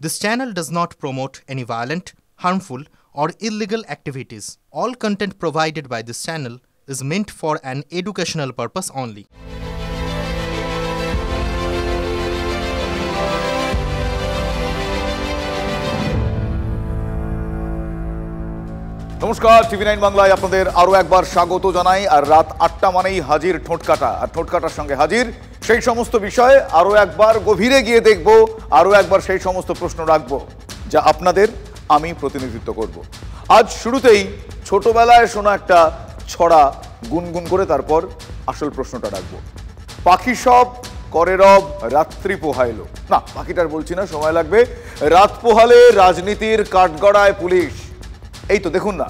This channel does not promote any violent, harmful, or illegal activities. All content provided by this channel is meant for an educational purpose only. নমস্কার, টিভি9 বাংলায় আপনাদের আরও একবার স্বাগত জানাই। আর রাত ৮টা মানেই হাজির ঠোঁটকাটা, আর ঠোঁটকাটার সঙ্গে হাজির সেই সমস্ত বিষয়ে আরও একবার গভীরে গিয়ে দেখব, আরও একবার সেই সমস্ত প্রশ্ন রাখব যা আপনাদের আমি প্রতিনিধিত্ব করব। আজ শুরুতেই ছোটবেলায় শোনা একটা ছড়া গুনগুন করে তারপর আসল প্রশ্নটা রাখব। পাখি সব করে রব রাত্রি পোহাইল, না পাখিটার বলছি না, সময় লাগবে। রাত পোহালে রাজনীতির কাঠগড়ায় পুলিশ। এই তো দেখুন না,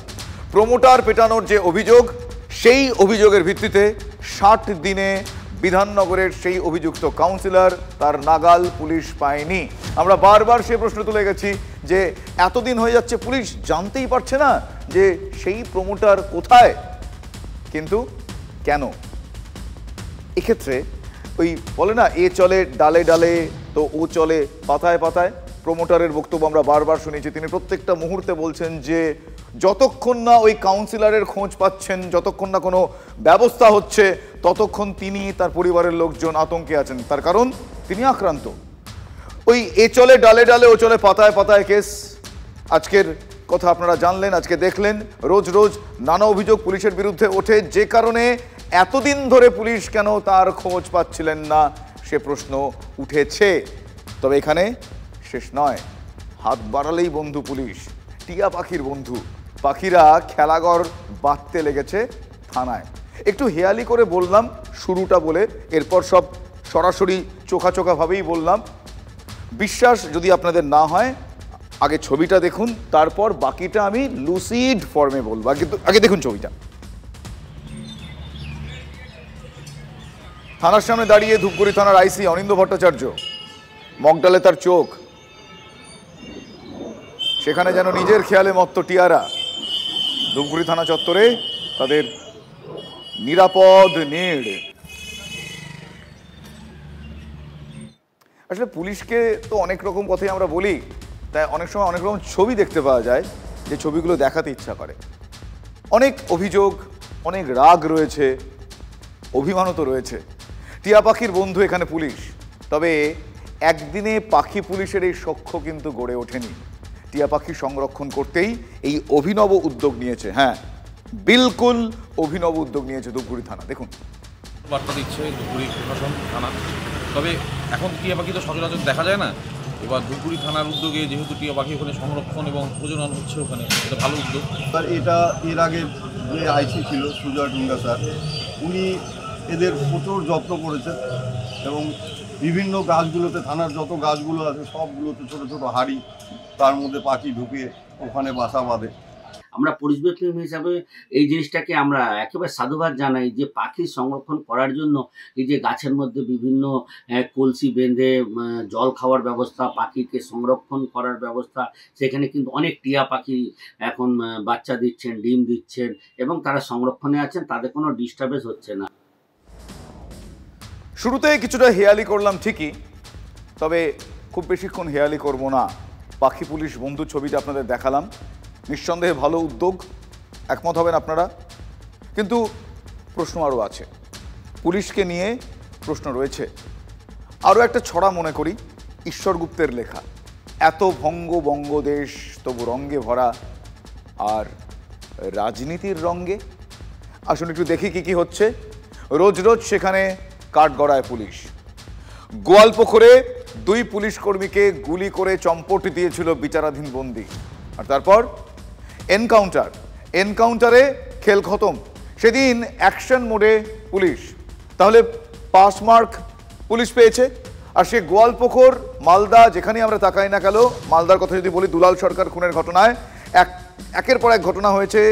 প্রমোটার পেটানোর যে অভিযোগ, সেই অভিযোগের ভিত্তিতে ৬০ দিনে বিধাননগরের সেই অভিযুক্ত কাউন্সিলর তার নাগাল পুলিশ পায়নি। আমরা বারবার সে প্রশ্ন তুলে গেছি যে এতদিন হয়ে যাচ্ছে, পুলিশ জানতেই পারছে না যে সেই প্রমোটার কোথায়, কিন্তু কেন? এক্ষেত্রে ওই বলে না, এ চলে ডালে ডালে তো ও চলে পাতায় পাতায়। প্রমোটারের বক্তব্য আমরা বারবার শুনেছি, তিনি প্রত্যেকটা মুহূর্তে বলছেন যে যতক্ষণ না ওই কাউন্সিলরের খোঁজ পাচ্ছেন, যতক্ষণ না কোনো ব্যবস্থা হচ্ছে, ততক্ষণ তিনি তার পরিবারের লোকজন আতঙ্কে আছেন। তার কারণ তিনি আক্রান্ত। ওই এ চলে ডালে ডালে ও চলে পাতায় পাতায় কেস। আজকের কথা আপনারা জানলেন, আজকে দেখলেন রোজ রোজ নানা অভিযোগ পুলিশের বিরুদ্ধে ওঠে, যে কারণে এতদিন ধরে পুলিশ কেন তার খোঁজ পাচ্ছিলেন না সে প্রশ্ন উঠেছে। তবে এখানে শেষ নয়, হাত বাড়ালেই বন্ধু পুলিশ, টিয়া পাখির বন্ধু। পাখিরা খেলাঘর বাঁধতে লেগেছে থানায়। একটু হেয়ালি করে বললাম শুরুটা বলে, এরপর সব সরাসরি চোখা চোখাভাবেই বললাম। বিশ্বাস যদি আপনাদের না হয়, আগে ছবিটা দেখুন, তারপর বাকিটা আমি লুসিড ফর্মে বলবো। আগে দেখুন ছবিটা। থানার সামনে দাঁড়িয়ে ধূপগুড়ি থানার আইসি অনিন্দ্য ভট্টাচার্য, মগডালে তার চোখ, সেখানে যেন নিজের খেয়ালে মত্ত টিয়ারা। ধূপগুড়ি থানা চত্বরে তাদের নিরাপদ নীড়। আসলে পুলিশকে তো অনেক রকম কথাই আমরা বলি, তাই অনেক সময় অনেক রকম ছবি দেখতে পাওয়া যায়, যে ছবিগুলো দেখাতে ইচ্ছা করে। অনেক অভিযোগ, অনেক রাগ রয়েছে, অভিমানও তো রয়েছে। টিয়া পাখির বন্ধু এখানে পুলিশ। তবে একদিনে পাখি পুলিশের এই সখ্য কিন্তু গড়ে ওঠেনি। টিয়া পাখি সংরক্ষণ করতেই এই অভিনব উদ্যোগ নিয়েছে। হ্যাঁ, বিলকুল অভিনব উদ্যোগ নিয়েছে ধূপগুড়ি থানা। দেখুন, বার্তা দিচ্ছে ধূপগুড়ি প্রশাসন থানা। তবে এখন টিয়া পাখি তো সচরাচর দেখা যায় না। এবার ধূপগুড়ি থানার উদ্যোগে যেহেতু টিয়া পাখি ওখানে সংরক্ষণ এবং প্রজনন হচ্ছে, ওখানে এটা ভালো উদ্যোগ। আর এটা এর আগে যে আইসি ছিল সুজয় ডুঙ্গা স্যার, উনি এদের প্রচুর যত্ন করেছেন এবং বিভিন্ন গাছগুলোতে, থানার যত গাছগুলো আছে সবগুলোতে ছোটো ছোটো হাঁড়ি, তার মধ্যে পাখি ঢুকে ওখানে বাসা বাঁধে। আমরা পরিবেশপ্রেমী হিসাবে এই জিনিসটাকে আমরা একেবারে সাধুবাদ জানাই, যে পাখি সংরক্ষণ করার জন্য এই যে গাছের মধ্যে বিভিন্ন কলসি বেঁধে জল খাওয়ার ব্যবস্থা, পাখিকে সংরক্ষণ করার ব্যবস্থা, সেখানে কিন্তু অনেক টিয়া পাখি এখন বাচ্চা দিচ্ছেন, ডিম দিচ্ছেন এবং তারা সংরক্ষণে আছেন, তাদের কোনো ডিস্টার্বেন্স হচ্ছে না। শুরুতে কিছুটা হেয়ালি করলাম ঠিকই, তবে খুব বেশিক্ষণ হেয়ালি করব না। পাখি পুলিশ বন্ধু ছবিটা আপনাদের দেখালাম, নিঃসন্দেহে ভালো উদ্যোগ, একমত হবেন আপনারা। কিন্তু প্রশ্ন আরও আছে, পুলিশকে নিয়ে প্রশ্ন রয়েছে। আরও একটা ছড়া মনে করি, ঈশ্বর গুপ্তের লেখা, এত ভঙ্গ বঙ্গ দেশ তবু রঙ্গে ভরা, আর রাজনীতির রঙ্গে। আসলে একটু দেখি কি কি হচ্ছে। রোজ রোজ সেখানে কাঠগড়ায় পুলিশ। গোয়ালপুকুরে 2 পুলিশ কর্মীকে গুলি করে চম্পট দিয়েছিল বিচারাধীন বন্দী। আর তারপর এনকাউন্টারে খেল খতম। সেদিন অ্যাকশন মোডে পুলিশ। তাহলে পাস মার্ক পুলিশ পেয়েছে। আর সে গোয়ালপুকুর, মালদা, যেখানে আমরা তাকাই না কেন, মালদার কথা যদি বলি, দুলাল সরকার খুনের ঘটনায় একের পর এক ঘটনা হয়েছে।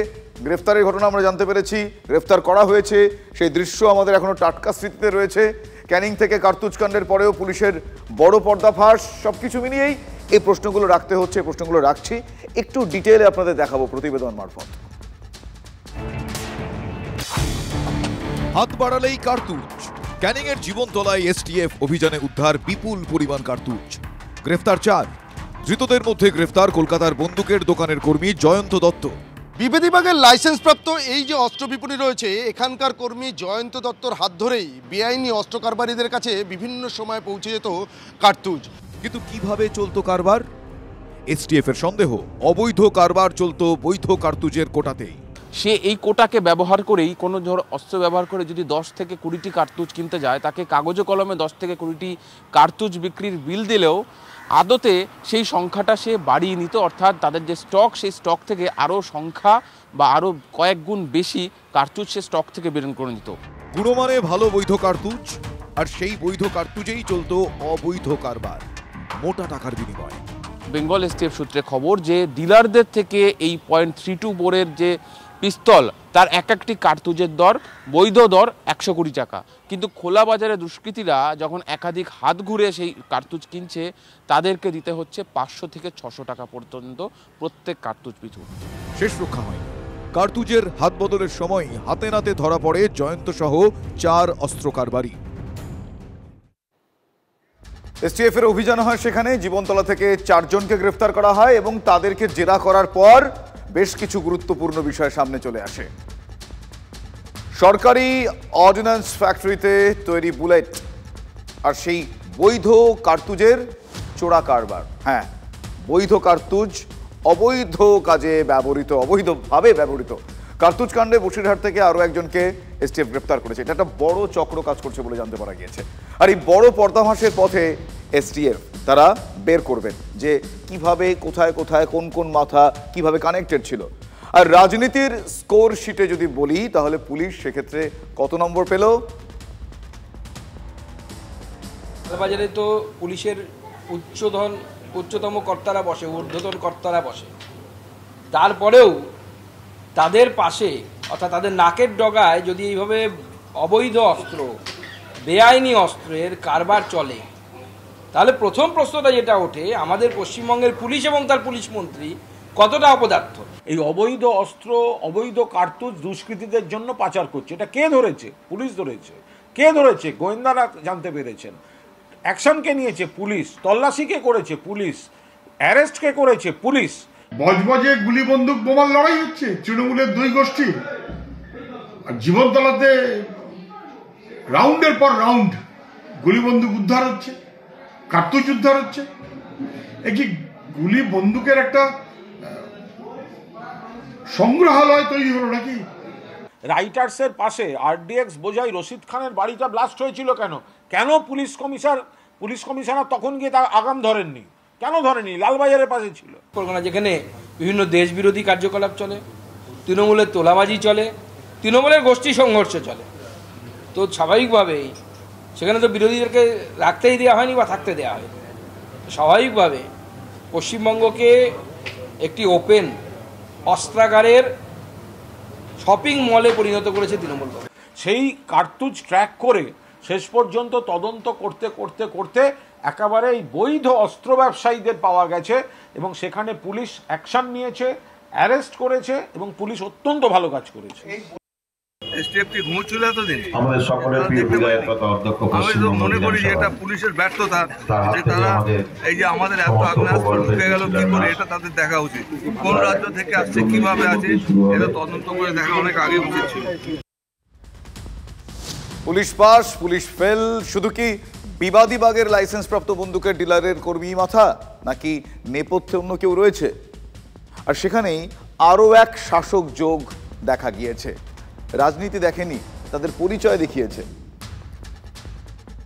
গ্রেফতারের ঘটনা আমরা জানতে পেরেছি, গ্রেফতার করা হয়েছে, সেই দৃশ্য আমাদের এখনো টাটকা স্মৃতিতে রয়েছে। ক্যানিং থেকে কার্তুজ কাণ্ডের পরেও পুলিশের বড় পর্দাফাঁস। সব কিছু মিলিয়েই এই প্রশ্নগুলো রাখতে হচ্ছে, এই প্রশ্নগুলো রাখছি। একটু ডিটেলে আপনাদের দেখাবো প্রতিবেদন মারফত। হাত বাড়ালেই কার্তুজ। ক্যানিংয়ের জীবনতলায় এসটিএফ অভিযানে উদ্ধার বিপুল পরিমাণ কার্তুজ। গ্রেফতার 4। ধৃতদের মধ্যে গ্রেফতার কলকাতার বন্দুকের দোকানের কর্মী জয়ন্ত দত্ত। বিবাদীবাগের লাইসেন্সপ্রাপ্ত এই যে অস্ত্র বিপণী রয়েছে, এখানকার কর্মী জয়ন্ত দত্তর হাত ধরেই বেআইনি অস্ত্র কারবারিদের কাছে বিভিন্ন সময় পৌঁছে যেত কার্তুজ। কিন্তু কিভাবে চলতো কারবার? এসটিএফ এর সন্দেহ অবৈধ কারবার চলতো বৈধ কার্তুজের কোটাতেই। সে এই কোটাকে ব্যবহার করেই কোনো ধর অস্ত্র ব্যবহার করে যদি 10 থেকে 20টি কার্তুজ কিনতে যায়, তাকে কাগজে কলমে 10 থেকে 20টি কার্তুজ বিক্রির বিল দিলেও আদতে সেই সংখ্যাটা সে বাড়িয়ে নিত, অর্থাৎ তাদের যে স্টক, সেই স্টক থেকে আরও সংখ্যা বা আরও কয়েক গুণ বেশি কার্তুজ সে স্টক থেকে বের করে নিত। গুণমানে ভালো বৈধ কার্তুজ, আর সেই বৈধ কার্তুজেই চলতো অবৈধ কারবার মোটা টাকার বিনিময়ে। বেঙ্গল এসটিএফ সূত্রে খবর যে ডিলারদের থেকে এই .32 বোরের যে পিস্তল, তার এক একটি কার্তুজের দর, বৈধ দর 100 কোটি টাকা। কিন্তু খোলা বাজারে দুষ্কৃতীরা যখন একাধিক হাত ঘুরে সেই কার্তুজ কিনছে, তাদেরকে দিতে হচ্ছে 500 থেকে 600 টাকা পর্যন্ত প্রত্যেক কার্তুজ পিছু। শেষ রক্ষা হয়নি। কার্তুজের হাত বদলের সময় হাতে নাতে ধরা পড়ে জয়ন্ত সহ 4 অস্ত্র কারবারি। এসটিএফ এর অভিযান হয় সেখানে, জীবনতলা থেকে 4 জনকে গ্রেফতার করা হয় এবং তাদেরকে জেরা করার পর বেশ কিছু গুরুত্বপূর্ণ বিষয় সামনে চলে আসে। সরকারি অর্ডিন্যান্স ফ্যাক্টরিতে তৈরি বুলেট আর সেই বৈধ কার্তুজের চোরা কারবার। হ্যাঁ, বৈধ কার্তুজ অবৈধ কাজে ব্যবহৃত, অবৈধভাবে ব্যবহৃত কার্তুজ কাণ্ডে বসিরহাট থেকে আরও একজনকে এসটিএফ গ্রেফতার করেছে। এটা একটা বড় চক্র কাজ করছে বলে জানতে পারা গিয়েছে। আর এই বড় পর্দাফাঁসের পথে এসটিএফ তারা বের করবেন যে কিভাবে, কোথায় কোথায়, কোন কোন মাথা কিভাবে কানেক্টেড ছিল। আর রাজনীতির স্কোর শিটে যদি বলি, তাহলে পুলিশ সেক্ষেত্রে কত নম্বর পেল? বাজারে তো পুলিশের উচ্চতম কর্তারা বসে, ঊর্ধ্বতন কর্তারা বসে, তারপরেও তাদের পাশে অর্থাৎ তাদের নাকের ডগায় যদি এইভাবে অবৈধ অস্ত্র, বেআইনি অস্ত্রের কারবার চলে, তাহলে প্রথম প্রশ্নটা যেটা ওঠে, আমাদের পশ্চিমবঙ্গের পুলিশ এবং তার পুলিশ মন্ত্রী কতটা অপদার্থ। এই অবৈধ অস্ত্র, অবৈধ কার্তুজ দুষ্কৃতীদের জন্য পাচার করছে। এটা কে ধরেছে? পুলিশ ধরেছে। কে ধরেছে? গোয়েন্দারা জানতে পেরেছেন। অ্যাকশন কে নিয়েছে? পুলিশ। তল্লাশি কে করেছে? পুলিশ। অ্যারেস্ট কে করেছে? পুলিশ। বজবজে গুলি বন্দুক বোমার লড়াই হচ্ছে তৃণমূলের 2 গোষ্ঠী, আর জীবনতলাতে রাউন্ডের পর রাউন্ড গুলি বন্দুক উদ্ধার হচ্ছে, কার্তুজ উদ্ধার হচ্ছে। এ কি গুলি বন্দুকের একটা সংগ্রহালয় তৈরি হলো নাকি? রাইটার্সের পাশে আরডিএক্স বোঝাই রশিদ খানের বাড়িটা ব্লাস্ট হয়েছিল কেন? কেন পুলিশ কমিশনার তখন গিয়ে তার আগাম ধরেননি? কেন ধরেনি? লালবাজারের পাশে ছিল। কলকাতা যেখানে বিভিন্ন দেশ বিরোধী কার্যকলাপ চলে, তৃণমূলের তোলাবাজি চলে, তৃণমূলের গোষ্ঠী সংঘর্ষ চলে, তো স্বাভাবিকভাবেই সেখানে তো বিরোধীদেরকে রাখতেই দেওয়া হয়নি বা থাকতে দেওয়া হয়নি। স্বাভাবিকভাবে পশ্চিমবঙ্গকে একটি ওপেন অস্ত্রাগারের শপিং মলে পরিণত করেছে তৃণমূল। সেই কার্তুজ ট্র্যাক করে শেষ পর্যন্ত তদন্ত করতে করতে করতে একেবারে এই বৈধ অস্ত্র ব্যবসায়ীদের পাওয়া গেছে এবং সেখানে পুলিশ অ্যাকশন নিয়েছে, অ্যারেস্ট করেছে এবং পুলিশ অত্যন্ত ভালো কাজ করেছে। এসটিএফ কি ঘুমোচ্ছিল এতদিন? আমাদের সকলের প্রিয় বিধায়ক তথা অধ্যক্ষ আমি মনে করি যে এটা পুলিশের ব্যর্থতা, যে তারা এই যে আমাদের এত আগ্নেয়াস্ত্র ঢুকে গেল কি করে, এটা তাদের দেখা উচিত। কোন রাজ্য থেকে আসছে, কিভাবে আছে, এটা তদন্ত করে দেখা অনেক আগে উচিত ছিল। Police pass, police fail. শুধু কি বিবাদীবাগের লাইসেন্সপ্রাপ্ত বন্দুকের ডিলারের কর্মী মাথা, নাকি নেপথ্যে অন্য কেউ রয়েছে? আর সেখানেই আরও এক শাসক যোগ দেখা গিয়েছে। রাজনীতি দেখেনি, তাদের পরিচয় দেখিয়েছে।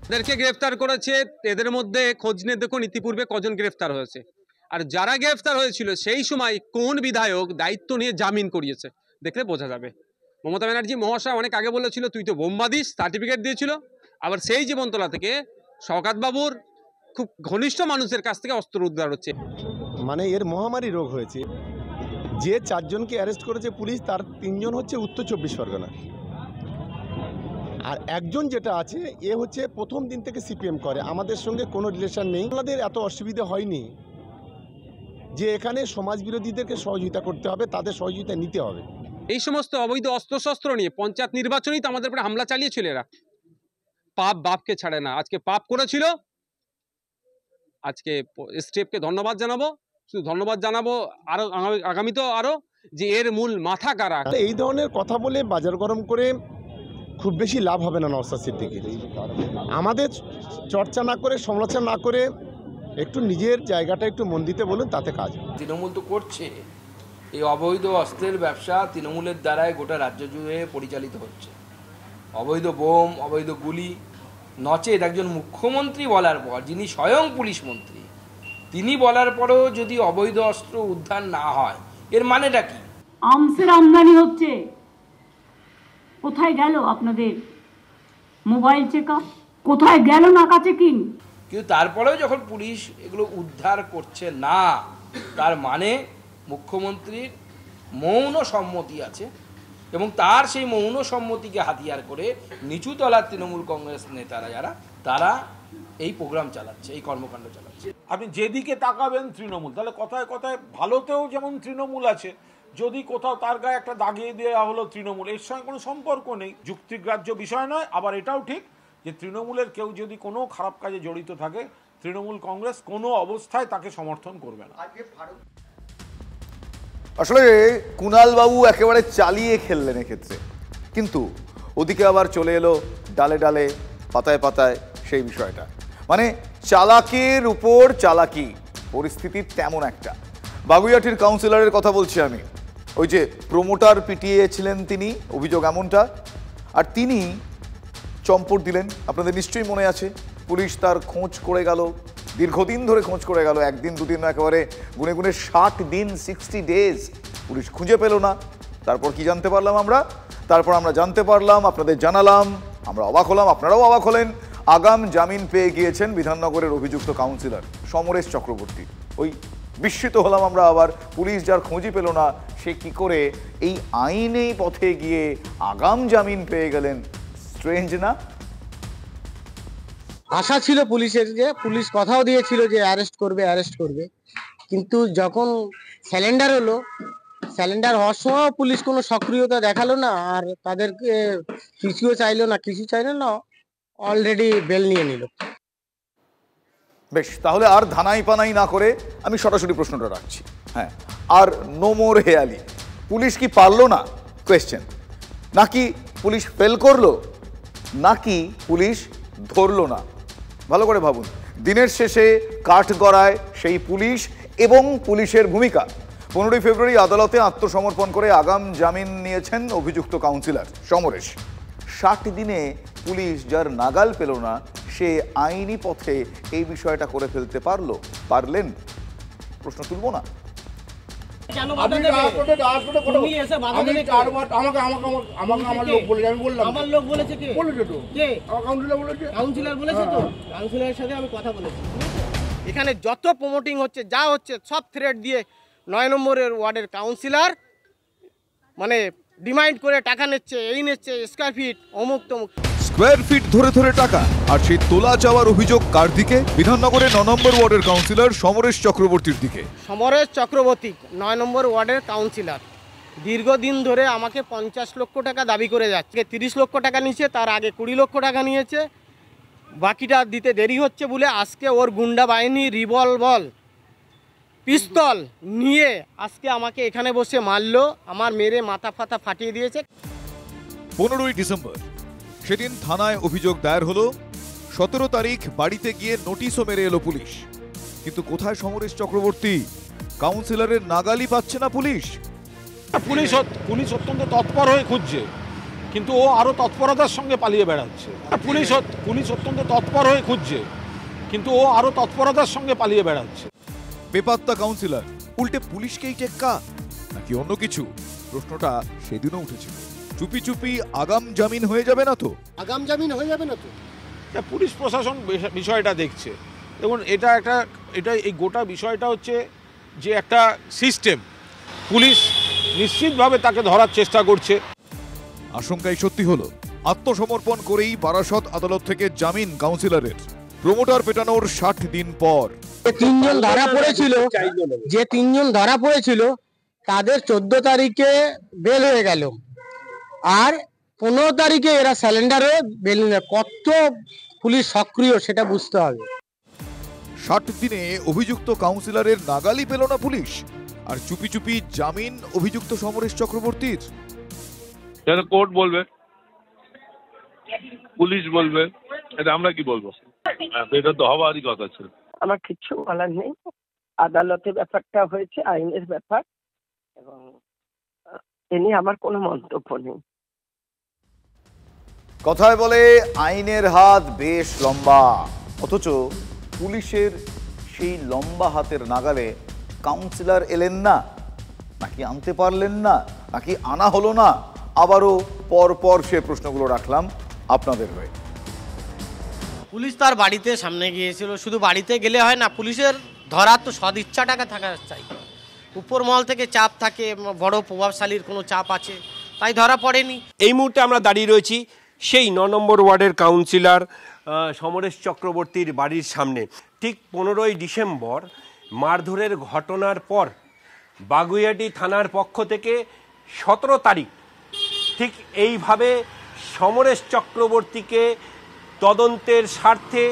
এদেরকে গ্রেফতার করেছে, এদের মধ্যে খোঁজ নিয়ে দেখুন ইতিপূর্বে কজন গ্রেফতার হয়েছে, আর যারা গ্রেফতার হয়েছিল সেই সময় কোন বিধায়ক দায়িত্ব নিয়ে জামিন করিয়েছে দেখলে বোঝা যাবে। মমতা ব্যানার্জি মহাশয় অনেক আগে বলেছিল তুই তো বোম্বা দিস, সার্টিফিকেট দিয়েছিল। আবার সেই জীবনতলা থেকে শওকত বাবুর খুব ঘনিষ্ঠ মানুষের কাছ থেকে অস্ত্র উদ্ধার হচ্ছে। মানে এর মহামারী রোগ হয়েছে। যে 4 জনকে অ্যারেস্ট করেছে পুলিশ, তার 3 জন হচ্ছে উত্তর 24 পরগনা, আর একজন যেটা আছে এ হচ্ছে প্রথম দিন থেকে সিপিএম করে, আমাদের সঙ্গে কোনো রিলেশন নেই। আমাদের এত অসুবিধা হয়নি যে এখানে সমাজ বিরোধীদেরকে সহযোগিতা করতে হবে, তাদের সহযোগিতা নিতে হবে। এই সমস্ত অবৈধ অস্ত্রশস্ত্র নিয়ে পঞ্চায়েত নির্বাচনেই তো আমাদের উপরে হামলা চালিয়েছিল এরা। পাপ বাপকে ছাড়ে না। আজকে পাপ করেছিল, আজকে স্টেপকে ধন্যবাদ জানাবো। শুধু ধন্যবাদ জানাবো, আরও আগামীতেও আরও, যে এর মূল মাথা কারা। এই ধরনের কথা বলে বাজার গরম করে খুব বেশি লাভ হবে না নওশাদ সিদ্দিকীর। আমাদের চর্চা না করে, সমালোচনা না করে একটু নিজের জায়গাটা একটু মন দিতে বলুন, তাতে কাজ। তৃণমূল তো করছে, এই অবৈধ অস্ত্রের ব্যবসা তৃণমূলের দ্বারাই গোটা রাজ্য জুড়ে পরিচালিত হচ্ছে। অবৈধ বোম, অবৈধ গুলি, নচেত একজন মুখ্যমন্ত্রী বলার পর, যিনি স্বয়ং পুলিশ মন্ত্রী, তিনি বলার পরও যদি অবৈধ অস্ত্র উদ্ধার না হয়, এর মানেটা কি? আর্মসের আমদানি হচ্ছে, কোথায় গেল আপনাদের মোবাইল চেকআপ, কোথায় গেল নাকা চেকিং? কিন্তু তারপরেও যখন পুলিশ এগুলো উদ্ধার করছে না, তার মানে মুখ্যমন্ত্রীর মৌন সম্মতি আছে, এবং তার সেই মৌন সম্মতিকে হাতিয়ার করে নিচুতলার তৃণমূল কংগ্রেস নেতারা যারা, তারা এই প্রোগ্রাম চালাচ্ছে, এই কর্মকাণ্ড চালাচ্ছে। আপনি যেদিকে তাকাবেন তৃণমূল, তাহলে কথায় কথায় ভালোতেও যেমন তৃণমূল আছে, যদি কোথাও তার গায়ে একটা দাগিয়ে দেওয়া হলো তৃণমূল, এর সঙ্গে কোনো সম্পর্ক নেই, যুক্তিগ্রাহ্য বিষয় নয়। আবার এটাও ঠিক যে তৃণমূলের কেউ যদি কোনো খারাপ কাজে জড়িত থাকে, তৃণমূল কংগ্রেস কোনো অবস্থায় তাকে সমর্থন করবে না। আসলে কুণাল বাবু একেবারে চালিয়ে খেললেন এক্ষেত্রে, কিন্তু ওদিকে আবার চলে এলো ডালে ডালে, পাতায় পাতায় সেই বিষয়টা। মানে চালাকির উপর চালাকি, পরিস্থিতি তেমন একটা। বাগুইআটির কাউন্সিলরের কথা বলছি আমি, ওই যে প্রমোটার পিটিয়েছিলেন তিনি, অভিযোগ এমনটা, আর তিনি চম্পট দিলেন। আপনাদের নিশ্চয়ই মনে আছে, পুলিশ তার খোঁজ করে গেল, দীর্ঘদিন ধরে খোঁজ করে গেল, একদিন দুদিন, একেবারে গুনে গুনে 60 দিন, 60 ডেজ পুলিশ খুঁজে পেল না। তারপর কি জানতে পারলাম আমরা? তারপর আমরা জানতে পারলাম, আপনাদের জানালাম, আমরা অবাক হলাম, আপনারাও অবাক হলেন। আগাম জামিন পেয়ে গিয়েছেন বিধাননগরের অভিযুক্ত কাউন্সিলর সমরেশ চক্রবর্তী। ওই বিস্মিত হলাম আমরা আবার, পুলিশ যার খোঁজই পেল না, সে কি করে এই আইনেই পথে গিয়ে আগাম জামিন পেয়ে গেলেন? স্ট্রেঞ্জ না? আশা ছিল পুলিশের, যে পুলিশ কথাও দিয়েছিল যে অ্যারেস্ট করবে, কিন্তু যখন স্যালেন্ডার হলো, স্যালেন্ডার হওয়ার সময় পুলিশ কোনো সক্রিয়তা দেখালো না, আর তাদেরকে কিছু চাইলো না, অলরেডি বেল নিয়ে নিল। বেশ, তাহলে আর ধানাই পানাই না করে আমি সরাসরি প্রশ্নটা রাখছি। হ্যাঁ, আর নো মোর হেয়ালি। পুলিশ কি পারলো না? কোয়েশ্চেন। নাকি পুলিশ ফেল করলো, নাকি পুলিশ ধরলো না? ভালো করে ভাবুন। দিনের শেষে কাঠগড়ায় সেই পুলিশ এবং পুলিশের ভূমিকা। 15 ফেব্রুয়ারি আদালতে আত্মসমর্পণ করে আগাম জামিন নিয়েছেন অভিযুক্ত কাউন্সিলর সমরেশ। 60 দিনে পুলিশ যার নাগাল পেল না, সে আইনি পথে এই বিষয়টা করে ফেলতে পারলেন? প্রশ্ন তুলব না? এখানে যত প্রমোটিং হচ্ছে, যা হচ্ছে, সব থ্রেট দিয়ে 9 নম্বরের ওয়ার্ডের কাউন্সিলর মানে ডিমান্ড করে টাকা নিচ্ছে, এই নিচ্ছে, স্কয়ার ফিট, অমুক তমুক। স্কোয়ার ফিট ধরে ধরে টাকা, আর সেই তোলা চাওয়ার অভিযোগ কার দিকে? বিধাননগরের 9 নম্বর ওয়ার্ডের কাউন্সিলর সমরেশ চক্রবর্তীর দিকে। সমরেশ চক্রবর্তী 9 নম্বর ওয়ার্ডের কাউন্সিলর, দীর্ঘদিন ধরে আমাকে 50 লক্ষ টাকা দাবি করে যাচ্ছে। 30 লক্ষ টাকা নিয়েছে, তার আগে 20 লক্ষ টাকা নিয়েছে, বাকিটা দিতে দেরি হচ্ছে বলে আজকে ওর গুন্ডা বাহিনী রিভলভার, পিস্তল নিয়ে আজকে আমাকে এখানে বসে মারলো, আমার মেরে মাথা ফাতা ফাটিয়ে দিয়েছে। 15ই ডিসেম্বর সেদিন থানায় অভিযোগ দায়ের হলো। 17 তারিখ বাড়িতে গিয়ে নোটিশও মেরে এলো পুলিশ। কিন্তু কোথায় সমরেশ চক্রবর্তী? কাউন্সিলরের নাগালই পাচ্ছে না পুলিশ। পুলিশ অত্যন্ত তৎপর হয়ে খুঁজছে, কিন্তু ও আরো তৎপরতার সঙ্গে পালিয়ে বেড়াচ্ছে। পুলিশ অত্যন্ত তৎপর হয়ে খুঁজছে, কিন্তু ও আরো তৎপরতার সঙ্গে পালিয়ে বেড়াচ্ছে। বেপাত্তা কাউন্সিলর, উল্টে পুলিশকেই টেক্কা নাকি অন্য কিছু? প্রশ্নটা সেদিনও উঠেছিল। চুপি চুপি আগাম জামিন হয়ে যাবে না তো? আগাম জামিন হয়ে যাবে না তো? পুলিশ প্রশাসন বিষয়টা দেখছে। দেখুন, এটা এই গোটা বিষয়টা হচ্ছে যে একটা সিস্টেম, পুলিশ নিশ্চিতভাবে তাকে ধরার চেষ্টা করছে। আশঙ্কাই সত্যি হলো। আত্মসমর্পণ করেই বারাসত আদালত থেকে জামিন কাউন্সিলরের। প্রমোটার পেটানোর 60 দিন পর যে তিনজন ধরা পড়েছিল তাদের 14 তারিখে বেল হয়ে গেল, আর 15 তারিখে এরা স্যালেন্ডার হয়ে বেল নিল। কত পুলিশ সক্রিয় সেটা বুঝতে হবে। 60 দিনে অভিযুক্ত কাউন্সিলরের নাগালই পেল না পুলিশ, আর চুপি চুপি জামিন অভিযুক্ত সমরেশ চক্রবর্তীর। কোর্ট বলবে, পুলিশ বলবে, এটা আমরা কি বলবো? এটা তো হওয়ারই কথা ছিল। আমার কিছু বলার নেই, আদালতের ব্যাপারটা হয়েছে, আইনের ব্যাপার, এবং এ নিয়ে আমার কোনো মন্তব্য নেই। কথায় বলে আইনের হাত বেশ লম্বা, অথচ পুলিশের সেই লম্বা হাতের নাগালে কাউন্সিলর এলেন না, নাকি আনতে পারলেন না, নাকি আনা হলো না? আবারও পরপর সে প্রশ্নগুলো রাখলাম আপনাদের হয়ে। পুলিশ তার বাড়িতে সামনে গিয়েছিল, শুধু বাড়িতে গেলে হয় না, পুলিশের ধরার তো সদিচ্ছাটাকে থাকা চাই। উপর মহল থেকে চাপ থাকে, বড় প্রভাবশালীর কোনো চাপ আছে, তাই ধরা পড়েনি। এই মুহূর্তে আমরা দাঁড়িয়ে রয়েছি সেই 9 নম্বর ওয়ার্ডের কাউন্সিলর সমরেশ চক্রবর্তীর বাড়ির সামনে। ঠিক 15ই ডিসেম্বর মারধরের ঘটনার পর বাগুইআটি থানার পক্ষ থেকে 17 তারিখ ঠিক এইভাবে সমরেশ চক্রবর্তীকে তদন্তের স্বার্থে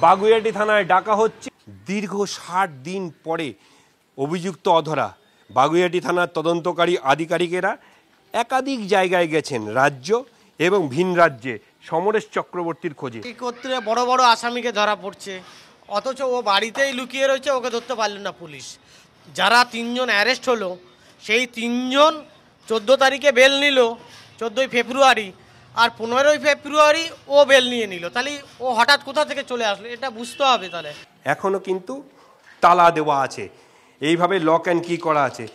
বাগুইআটি থানায় ডাকা হচ্ছে। দীর্ঘ 60 দিন পরে অভিযুক্ত অধরা বাগুইআটি থানার তদন্তকারী আধিকারিকেরা একাধিক জায়গায় গেছেন, রাজ্য এবং ভিন রাজ্যে, সমরেশ চক্রবর্তীর খোঁজে। একত্রে বড় বড় আসামিকে ধরা পড়ছে, অথচ ও বাড়িতেই লুকিয়ে রয়েছে, ওকে ধরতে পারল না পুলিশ। যারা 3 জন অ্যারেস্ট হলো, সেই 3 জন 14 তারিখে বেল নিল, 14ই ফেব্রুয়ারি, আর 15ই ফেব্রুয়ারি ও বেল নিয়ে নিল। তাহলে ও হঠাৎ কোথা থেকে চলে আসলো, এটা বুঝতে হবে। তাহলে এখনো কিন্তু তালা দেওয়া আছে, এইভাবে লক অ্যান্ড কি করা আছে।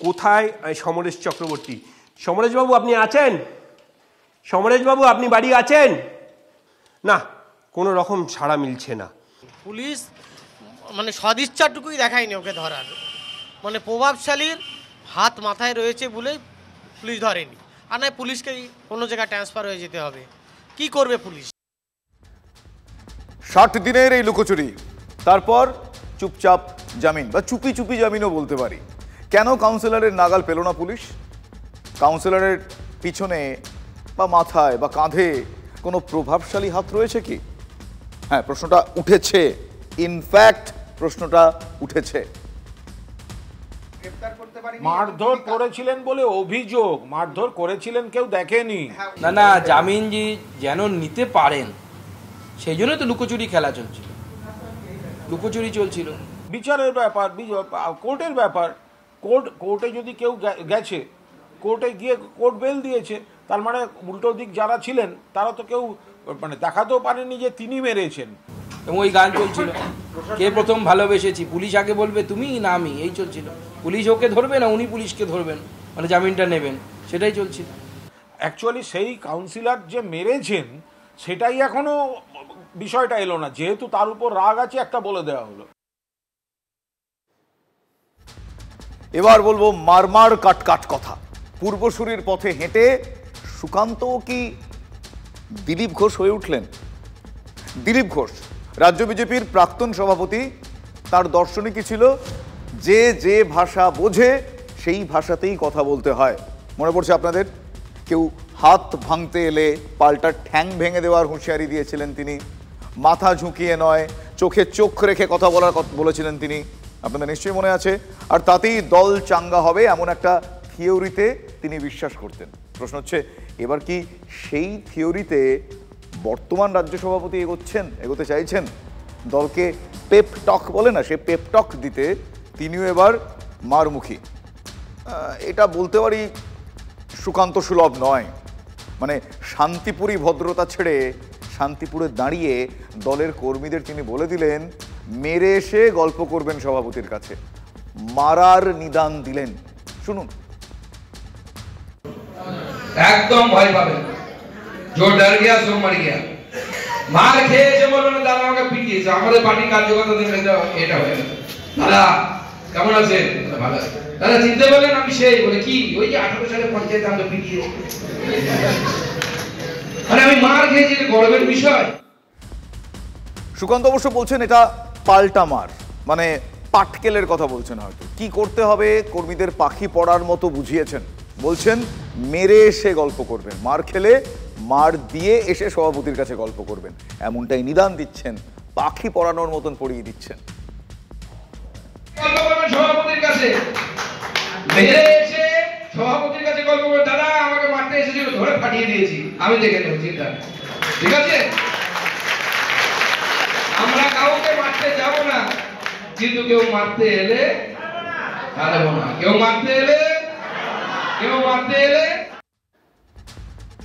কোথায় সমরেশ চক্রবর্তী? সমরেশবাবু আপনি আছেন? সমরেশবাবু আপনি বাড়ি আছেন? না, কোনো রকম সাড়া মিলছে না। পুলিশ মানে সদিচ্ছাটুকুই দেখায়নি ওকে ধরার, মানে প্রভাবশালীর হাত মাথায় রয়েছে বলেই পুলিশ ধরেনি, আর নয় পুলিশকে কোনো জায়গায় ট্রান্সফার হয়ে যেতে হবে। কি করবে পুলিশ? 60 দিনের এই লুকোচুরি, তারপর চুপচাপ জামিন, বা চুপি চুপি জামিনও বলতে পারি। কেন কাউন্সিলরের নাগাল পেল না পুলিশ? কাউন্সিলরের পিছনে বা মাথায় বা কাঁধে কোনো প্রভাবশালী হাত রয়েছে কি? হ্যাঁ, প্রশ্নটা উঠেছে, ইনফ্যাক্ট প্রশ্নটা উঠেছে। মারধর করেছিলেন বলে অভিযোগ, মারধর করেছিলেন কেউ দেখেনি। না না, জামিন যেন নিতে পারেন সেই জন্য তো লুকোচুরি খেলা চলছিল, লুকোচুরি চলছিল। বিচারের ব্যাপার, কোর্টের ব্যাপার। কোর্টে যদি কেউ গেছে, কোর্টে গিয়ে কোর্ট বেল দিয়েছে, তার মানে উল্টো দিক যারা ছিলেন তারা তো কেউ মানে দেখাতেও পারেনি যে তিনি মেরেছেন। এবং ওই গান চলছিল, কে প্রথম ভালোবেসেছি, পুলিশ আগে বলবে তুমি না আমি, এই চলছিল। পুলিশ ওকে ধরবে না উনি পুলিশকে ধরবেন, মানে জামিনটা নেবেন, সেটাই চলছিল। অ্যাকচুয়ালি সেই কাউন্সিলর যে মেরেছেন সেটাই এখনো বিষয়টা এলো না, যেহেতু তার উপর রাগ আছে একটা বলে দেওয়া হলো। এবার বলবো মারমার কাটকাট কথা। পূর্বসূরির পথে হেঁটে সুকান্ত কি দিলীপ ঘোষ হয়ে উঠলেন? দিলীপ ঘোষ রাজ্য বিজেপির প্রাক্তন সভাপতি, তার দর্শনই কি ছিল? যে যে ভাষা বোঝে সেই ভাষাতেই কথা বলতে হয়। মনে পড়ছে আপনাদের? কেউ হাত ভাঙতে এলে পাল্টা ঠ্যাং ভেঙে দেওয়ার হুঁশিয়ারি দিয়েছিলেন তিনি। মাথা ঝুঁকিয়ে নয়, চোখে চোখ রেখে কথা বলেছিলেন তিনি, আপনাদের নিশ্চয়ই মনে আছে। আর তাতেই দল চাঙ্গা হবে এমন একটা থিওরিতে তিনি বিশ্বাস করতেন। প্রশ্ন হচ্ছে, এবার কি সেই থিওরিতে বর্তমান রাজ্য সভাপতি এগোতে চাইছেন? দলকে পেপ টক বলে না, সে পেপ টক দিতে তিনিও এবার মারমুখী। এটা বলতে পারি সুকান্ত সুলভ নয়। মানে শান্তিপুরি ভদ্রতা ছেড়ে শান্তিপুরে দাঁড়িয়ে দলের কর্মীদের তিনি বলে দিলেন মেরে এসে গল্প করবেন সভাপতির কাছে, মারার নিদান দিলেন। শুনুন। একদম ভয় পাবেন, जो डर गया सो मर गया। मार খেয়েছে বলো না দাদা আমাকে পিটিয়েছে, আমাদের পার্টির কার্যকর্তা দিন এটা হয়ে গেল। দাদা কেমন আছেন? ভালো। দাদা চিনতে বলেন আমি সেই, বলে কি ওই যে 18 সালে পঞ্চায়েতে আমরা পিটিয়ে, মানে আমি মার খেয়েছি, গর্বের বিষয়। সুকান্ত অবশ্য বলছেন এটা পাল্টা মার, মানে পাটকেলের কথা বলছেন। হয়তো কি করতে হবে কর্মীদের পাখি পড়ার মতো বুঝিয়েছেন। বলছেন মেরে এসে গল্প করবেন, মার খেলে মার দিয়ে এসে সভাপতির কাছে গল্প করবেন, এমনটাই নিদান দিচ্ছেন, পাখি পড়ানোর মতন পড়িয়ে দিচ্ছেন। গল্প করবেন সভাপতির কাছে, মেরে এসে সভাপতির কাছে গল্প করবেন, দাদা আমাকে মারতে এসেছিল, ধরে ফাটিয়ে দিয়েছি, আমি দেখে নেব, চিন্তা নেই। ঠিক আছে, আমরা কাউকে মারতে যাব না, কিন্তু কেউ মারতে এলে হারাবো না, কেউ মারতে এলে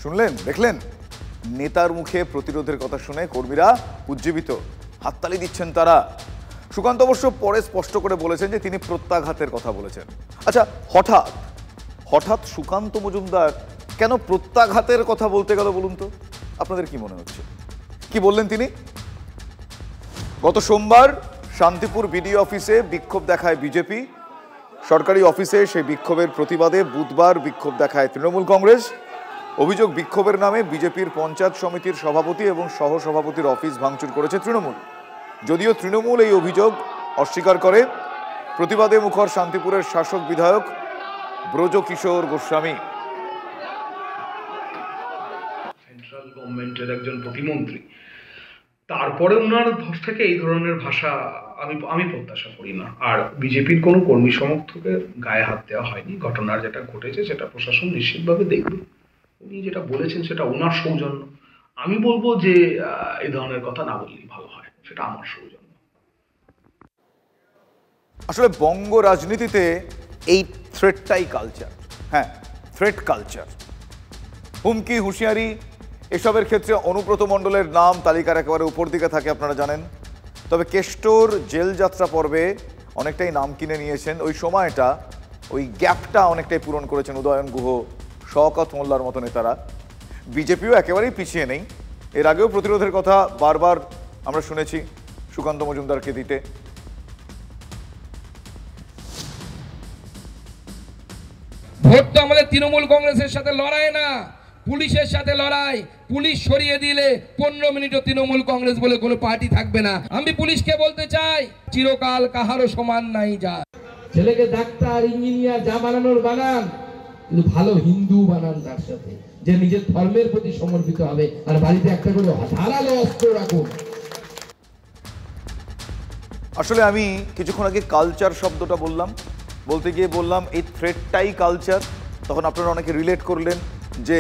শুনলেন, দেখলেন, নেতার মুখে প্রতিরোধের কথা শুনে কর্মীরা উজ্জীবিত, হাততালি দিচ্ছেন তারা। সুকান্ত অবশ্য পরে স্পষ্ট করে বলেছেন যে তিনি প্রত্যাঘাতের কথা বলেছেন। আচ্ছা, হঠাৎ সুকান্ত মজুমদার কেন প্রত্যাঘাতের কথা বলতে গেল বলুন তো? আপনাদের কি মনে হচ্ছে? কি বললেন তিনি? গত সোমবার শান্তিপুর বিডিও অফিসে বিক্ষোভ দেখায় বিজেপি। সরকারি অফিসে সেই বিক্ষোভের প্রতিবাদে বুধবার বিক্ষোভ দেখায় তৃণমূল কংগ্রেস। অভিযোগ, বিক্ষোভের নামে বিজেপির পঞ্চায়েত সমিতির সভাপতি এবং সহসভাপতির অফিস ভাঙচুর করেছে তৃণমূল। যদিও তৃণমূল এই অভিযোগ অস্বীকার করে। প্রতিবাদে মুখর শান্তিপুরের শাসক বিধায়ক ব্রজকিশোর গোস্বামী। সেন্ট্রাল গভর্নমেন্টের একজন প্রতিমন্ত্রী, তারপরে ওনার থেকে এই ধরনের ভাষা আমি প্রত্যাশা করি না। আর বিজেপির কোনো কর্মী সমর্থকের গায়ে হাত দেওয়া হয়নি। ঘটনার যেটা ঘটেছে সেটা প্রশাসন নিশ্চিতভাবে দেখবে। উনি যেটা বলেছেন সেটা ওনার সৌজন্য। আমি বলবো যে এই ধরনের কথা না বললেই ভালো হয়, সেটা আমার সৌজন্য। আসলে বঙ্গ রাজনীতিতে এই থ্রেটটাই কালচার। হ্যাঁ, থ্রেট কালচার, হুমকি, হুঁশিয়ারি, এসবের ক্ষেত্রে অনুব্রত মণ্ডলের নাম তালিকার একেবারে উপর দিকে থাকে, আপনারা জানেন। তবে কেষ্টর জেল যাত্রা পর্বে অনেকটাই নাম কিনে নিয়েছেন। ওই সময়টা, ওই গ্যাপটা অনেকটাই পূরণ করেছেন উদয়ন গুহ, শওকত মোল্লার মতো নেতারা। বিজেপিও একেবারেই পিছিয়ে নেই। এর আগেও প্রতিরোধের কথা বারবার আমরা শুনেছি সুকান্ত মজুমদারকে দিতে। ভোট তো আমাদের তৃণমূল কংগ্রেসের সাথে লড়াই না, পুলিশের সাথে লড়াই। পুলিশ সরিয়ে দিলে 15 মিনিটও তৃণমূল কংগ্রেস বলে কোনো পার্টি থাকবে না। আমি পুলিশকে বলতে চাই, চিরকাল কাহারও সমান নাই যা। ছেলেকে ডাক্তার, ইঞ্জিনিয়ার যা বানানোর বানান, কিন্তু ভালো হিন্দু বানান তার সাথে, যে নিজের ধর্মের প্রতি সমর্পিত হবে। আর বাড়িতে একটা করে ধারালো অস্ত্র রাখুন। আসলে আমি কিছুক্ষণ আগে কালচার শব্দটা বলতে গিয়ে বললাম এই থ্রেটটাই কালচার। তখন আপনারা অনেকে রিলেট করলেন যে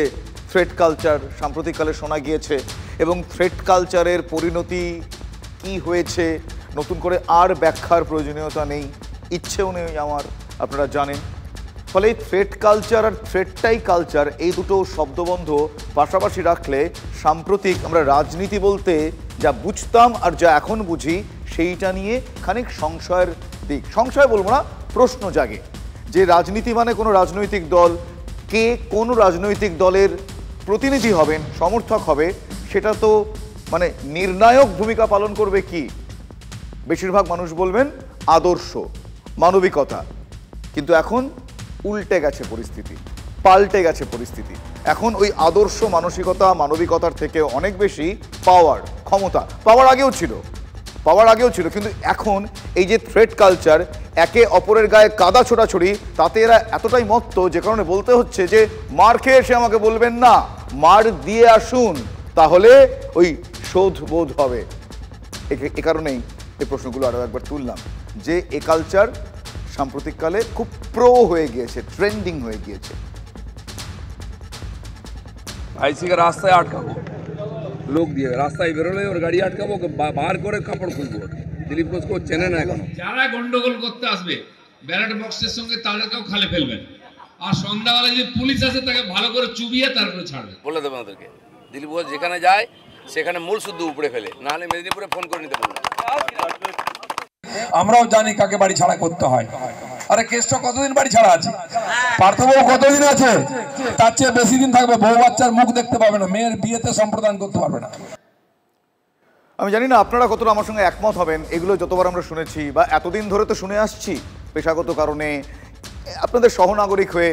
থ্রেট কালচার সাম্প্রতিককালে শোনা গিয়েছে, এবং থ্রেট কালচারের পরিণতি কি হয়েছে নতুন করে আর ব্যাখ্যার প্রয়োজনীয়তা নেই, ইচ্ছেও নেই আমার, আপনারা জানেন। ফলে এই থ্রেট কালচার আর থ্রেটটাই কালচার, এই দুটো শব্দবন্ধ পাশাপাশি রাখলে সাম্প্রতিক আমরা রাজনীতি বলতে যা বুঝতাম আর যা এখন বুঝি সেইটা নিয়ে খানিক সংশয়ের দিক, সংশয় বলবো না, প্রশ্ন জাগে যে রাজনীতি মানে কোনো রাজনৈতিক দল, কে কোন রাজনৈতিক দলের প্রতিনিধি হবেন, সমর্থক হবে, সেটা তো মানে নির্ণায়ক ভূমিকা পালন করবে কি? বেশিরভাগ মানুষ বলবেন আদর্শ, মানবিকতা। কিন্তু এখন উল্টে গেছে পরিস্থিতি, পাল্টে গেছে পরিস্থিতি। এখন ওই আদর্শ, মানসিকতা, মানবিকতার থেকে অনেক বেশি পাওয়ার, ক্ষমতা। পাওয়ার আগেও ছিল, কিন্তু এখন এই যে থ্রেট কালচার, একে অপরের গায়ে কাদা ছোড়াছড়ি, তাতে এরা এতটাই মত্ত যে কারণে বলতে হচ্ছে যে মার খেয়ে এসে আমাকে বলবেন না, মার দিয়ে আসুন, তাহলে ওই শোধ বোধ হবে। এ কারণেই এই প্রশ্নগুলো আরও একবার তুললাম যে এ কালচার সাম্প্রতিককালে খুব প্রো হয়ে গিয়েছে, ট্রেন্ডিং হয়ে গিয়েছে। আইসিকে রাস্তায় আটকাবো, লোক দিয়ে রাস্তায় বেরোলে ওর গাড়ি আটকাবো, বার করে কাপড় খুলবো। দিলীপ ঘোষকে চেনে না এখন। যারা গন্ডগোল করতে আসবে ব্যালট বক্সের সঙ্গে তাদেরকেও খালে ফেলবেন, আর সন্ধ্যাবেলা যদি পুলিশ আসে তাকে ভালো করে চুবিয়ে তারপরে ছাড়বে। বলে দেবেন ওদেরকে, দিলীপ ঘোষ যেখানে যায় সেখানে মূল শুদ্ধ উপড়ে ফেলে, নাহলে মেদিনীপুরে ফোন করে নিতে বলবেন। আমরাও জানি কাকে বাড়ি ছাড়া করতে হয়। আরে কেষ্ট কতদিন বাড়ি ছাড়া আছে? পার্থবাবু কতদিন আছে? তার চেয়ে বেশি দিন থাকবে। বউ বাচ্চার মুখ দেখতে পাবে না, মেয়ের বিয়েতে সম্প্রদান করতে পারবে না। আমি জানি না আপনারা কতটা আমার সঙ্গে একমত হবেন। এগুলো যতবার আমরা শুনেছি বা এতদিন ধরে তো শুনে আসছি, পেশাগত কারণে আপনাদের সহনাগরিক হয়ে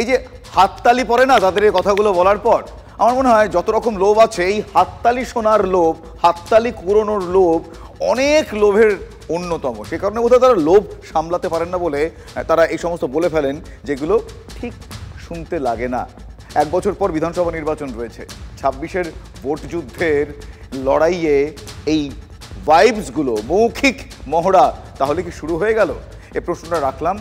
এই যে হাততালি পড়ে না তাদের এই কথাগুলো বলার পর, আমার মনে হয় যত রকম লোভ আছে, এই হাততালি শোনার লোভ, হাততালি কুড়োনোর লোভ অনেক লোভের অন্যতম। সে কারণে বোধহয় তারা লোভ সামলাতে পারেন না বলে তারা এই সমস্ত বলে ফেলেন যেগুলো ঠিক শুনতে লাগে না। 1 বছর পর বিধানসভা নির্বাচন রয়েছে, 26-এর ভোট যুদ্ধের লড়াইয়ে এই ভাইবসগুলো, মৌখিক মহড়া তাহলে কি শুরু হয়ে গেল? এই প্রশ্নটা রাখলাম।